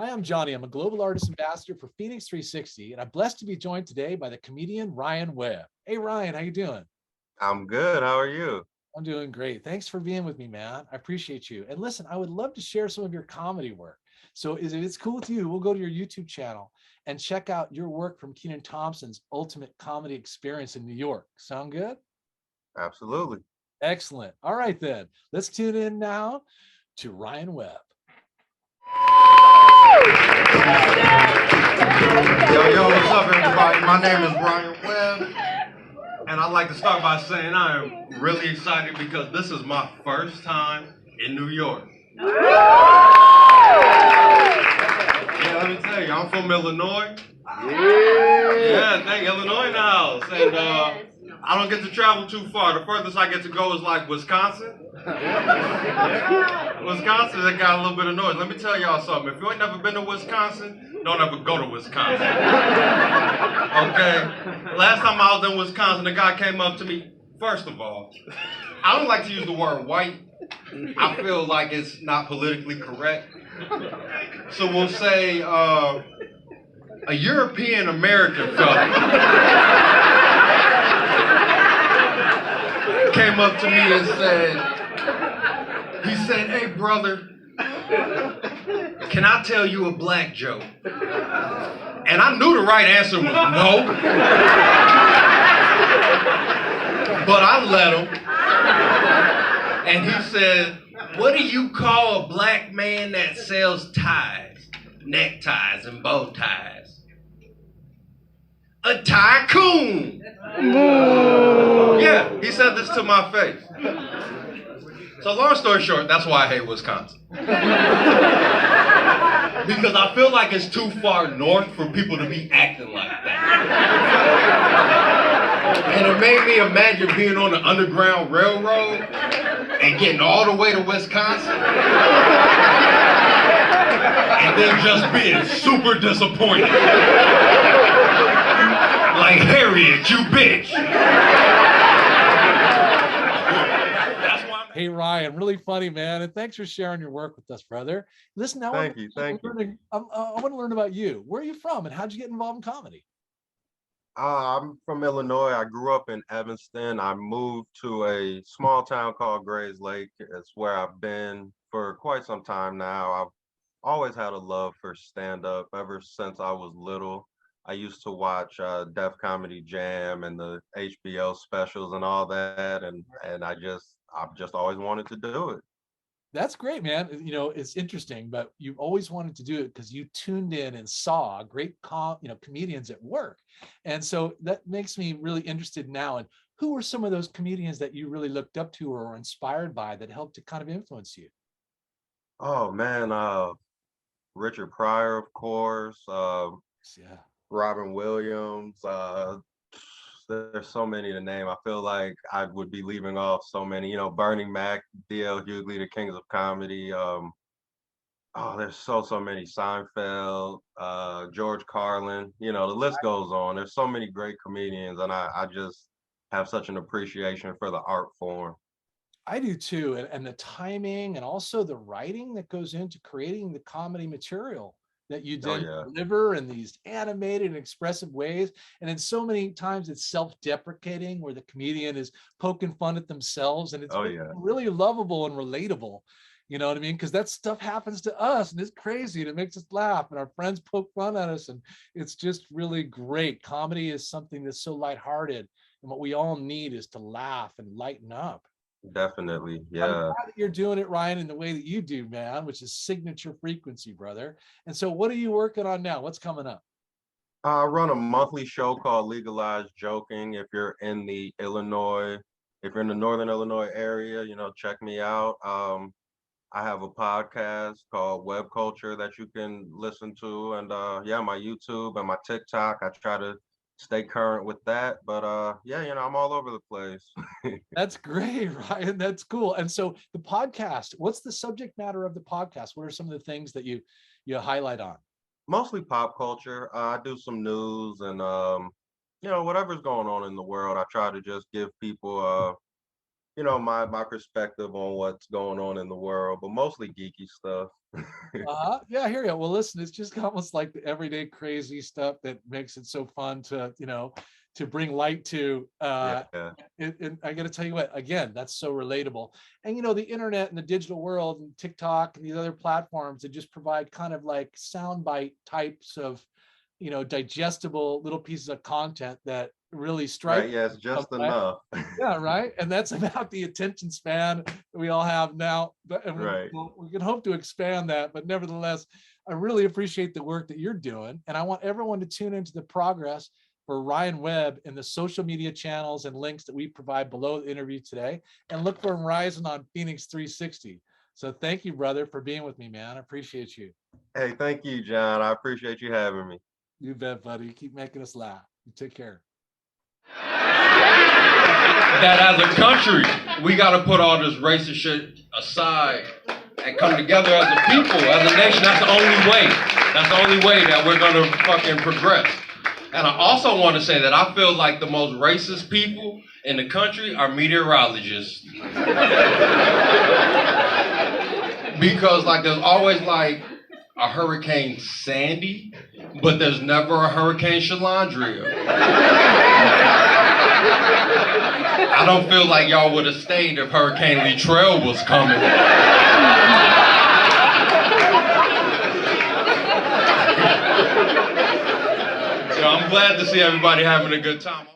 Hi, I'm Johnny. I'm a global artist ambassador for FENIX360, and I'm blessed to be joined today by the comedian RYAN WEBB. Hey, Ryan, how you doing? I'm good. How are you? I'm doing great. Thanks for being with me, man. I appreciate you. And listen, I would love to share some of your comedy work. So if it's cool with you, we'll go to your YouTube channel and check out your work from Kenan Thompson's Ultimate Comedy Experience in New York. Sound good? Absolutely. Excellent. All right, then. Let's tune in now to RYAN WEBB. Yo, what's up, everybody? My name is RYAN WEBB, and I'd like to start by saying I am really excited because this is my first time in New York. Yeah, let me tell you, I'm from Illinois. Yeah, thank Illinois in the house. And I don't get to travel too far. The furthest I get to go is like Wisconsin. Wisconsin, they got a little bit of noise. Let me tell y'all something. If you ain't never been to Wisconsin, don't ever go to Wisconsin. Okay? Last time I was in Wisconsin, the guy came up to me. First of all, I don't like to use the word white. I feel like it's not politically correct. So we'll say a European American fella came up to me and said, hey brother, can I tell you a black joke? And I knew the right answer was no. But I let him. And he said, what do you call a black man that sells ties, neckties, and bow ties? A tycoon. Yeah, he said this to my face. So long story short, that's why I hate Wisconsin. Because I feel like it's too far north for people to be acting like that. And it made me imagine being on the Underground Railroad and getting all the way to Wisconsin and then just being super disappointed. Like, Harriet, you bitch. Hey, Ryan, really funny, man. And thanks for sharing your work with us, brother. Listen, I Thank you. I want to learn about you. Where are you from and how'd you get involved in comedy? I'm from Illinois. I grew up in Evanston. I moved to a small town called Grays Lake. It's where I've been for quite some time now. I've always had a love for stand-up ever since I was little. I used to watch Def Comedy Jam and the HBO specials and all that, and I've just always wanted to do it. That's great, man. You know, it's interesting, but you've always wanted to do it because you tuned in and saw great, comedians at work. And so that makes me really interested now. And who were some of those comedians that you really looked up to or were inspired by that helped to kind of influence you? Oh man, Richard Pryor, of course, Yeah. Robin Williams. There's so many to name. I feel like I would be leaving off so many. Burning Mac, D.L. Hughley, the Kings of Comedy. There's so many. Seinfeld, George Carlin. The list goes on. There's so many great comedians, and I just have such an appreciation for the art form. I do too. And the timing and also the writing that goes into creating the comedy material that you Oh then yeah. deliver in these animated and expressive ways. And then so many times it's self-deprecating where the comedian is poking fun at themselves and it's Oh yeah. really lovable and relatable. You know what I mean? Because that stuff happens to us and it's crazy and it makes us laugh and our friends poke fun at us. And it's just really great. Comedy is something that's so lighthearted. And what we all need is to laugh and lighten up. Definitely. I'm Yeah. glad that you're doing it, Ryan, in the way that you do, man, which is signature frequency, brother. And so what are you working on now? What's coming up? I run a monthly show called Legalized Joking. If you're in the Northern Illinois area, check me out. I have a podcast called Web Culture that you can listen to. And yeah, my YouTube and my TikTok, I try to stay current with that. But yeah, I'm all over the place. That's great, Ryan. That's cool. And so the podcast, what's the subject matter of the podcast? What are some of the things that you highlight on? Mostly pop culture. I do some news and whatever's going on in the world. I try to just give people you know, my perspective on what's going on in the world, but mostly geeky stuff. Yeah, I hear you. Well, listen, it's just almost like the everyday crazy stuff that makes it so fun to, to bring light to. Yeah. And I got to tell you what, again, that's so relatable. And, the internet and the digital world and TikTok and these other platforms that just provide kind of like soundbite types of, digestible little pieces of content that really strike. Right, yes, just enough. Yeah, right. And that's about the attention span that we all have now. And Right. we can hope to expand that. But nevertheless, I really appreciate the work that you're doing. And I want everyone to tune into the progress for RYAN WEBB and the social media channels and links that we provide below the interview today. And look for him rising on FENIX360. So thank you, brother, for being with me, man. I appreciate you. Hey, thank you, John. I appreciate you having me. You bet, buddy. You keep making us laugh. You take care. That as a country, we got to put all this racist shit aside and come together as a people, as a nation. That's the only way. That's the only way that we're going to fucking progress. And I also want to say that I feel like the most racist people in the country are meteorologists. Because like there's always like a Hurricane Sandy, but there's never a Hurricane Shalandria. I don't feel like y'all would have stayed if Hurricane Latrell was coming. So I'm glad to see everybody having a good time.